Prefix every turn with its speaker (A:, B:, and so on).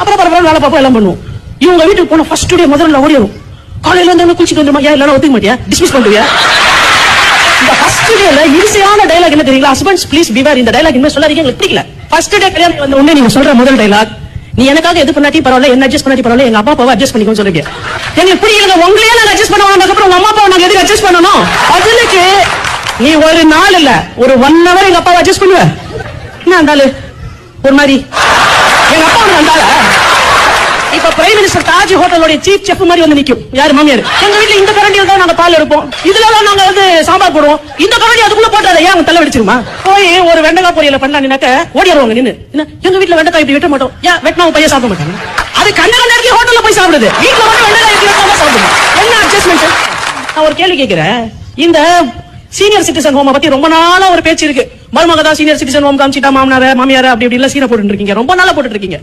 A: அப்புறம் பரவாயில்ல வேலை பார்ப்போம் எல்லாம் பண்ணுவோம். இவங்க வீட்டுக்கு போன ஃபர்ஸ்ட் டே முதல்ல ஓடிடும். காலையில வந்து குளிச்சுட்டு வந்துருமா, ஏன் இல்லைன்னா ஒத்துக்க மாட்டியா, டிஸ்மிஸ் பண்ணுவியா? இந்த ஃபர்ஸ்ட் டேல ஈஸியான டைலாக் என்ன தெரியுங்களா? Husbands please beware. இந்த டைலாக் இனிமே சொல்லாதீங்க, உங்களுக்கு பிடிக்கல. ஃபர்ஸ்ட் டே கல்யாணம் வந்த உடனே நீங்க சொல்ற முதல் டைலாக், நீ எனக்காக எது பண்ணாட்டி பரவாயில்ல, என்ன அட்ஜஸ்ட் பண்ணாட்டி பரவாயில்ல, எங்க அப்பா அப்பாவை அட்ஜஸ்ட் பண்ணிக்கோன்னு சொல்லுங்க. எங்களுக்கு புரியல, உங்களையே நாங்க அட்ஜஸ்ட் பண்ணுவோம், அதுக்கப்புறம் உங்க அம்மா அப்பாவை நாங்க எதுக்கு அட்ஜஸ்ட் பண்ணணும்? அதுக்கு நீ ஒரு நாள் இல்ல ஒரு 1 hour எங்க அப்பாவை அட்ஜஸ்ட் பண்ணுவ. என்ன இருந்தாலும் ஒரு மாதிரி எங்க அப்பா வந்தால இப்ப பிரைம் மினிஸ்டர் தாஜ் ஹோட்டலோட சீஃப் செஃப் மாதிரி வந்து நிக்கும். யாரு? மாமியார். எங்க வீட்டுல இந்த கரண்டியில தான் நாங்க பால் எடுப்போம், இதுலதான் நாங்க வந்து சாம்பார் போடுவோம், இந்த கரண்டி அதுக்குள்ள போட்டாத ஏன் அவங்க தலை வெடிச்சிருமா? போய் ஒரு வெண்டைக்காய் பொரியல பண்ணாக்க ஓடிடுவாங்க நின்னு. எங்க வீட்டுல வெண்டைக்காய் இப்படி வெட்ட மாட்டோம், ஏன் வெட்டினா பையன் சாப்பிட மாட்டாங்க. அது கண்ண நேரத்துல ஹோட்டல்ல போய் சாப்பிடுது, வீட்டுல வந்து வெண்டைக்காய் இப்படி வெட்டாம சாப்பிடுவோம். என்ன அட்ஜஸ்ட்மெண்ட்? நான் ஒரு கேள்வி கேட்கிறேன். இந்த சீனியர் சிட்டிசன் ஹோம் பத்தி ரொம்ப நாளா ஒரு பேச்சு இருக்கு. மருமக தான் சீனியர் சிட்டிசன் ஹோம் காமிச்சிட்டா மாமனார மாமியார அப்படி இப்படி எல்லாம் சீனை போட்டு இருக்கீங்க, ரொம்ப நாளா போட்டு இருக்கீங்க.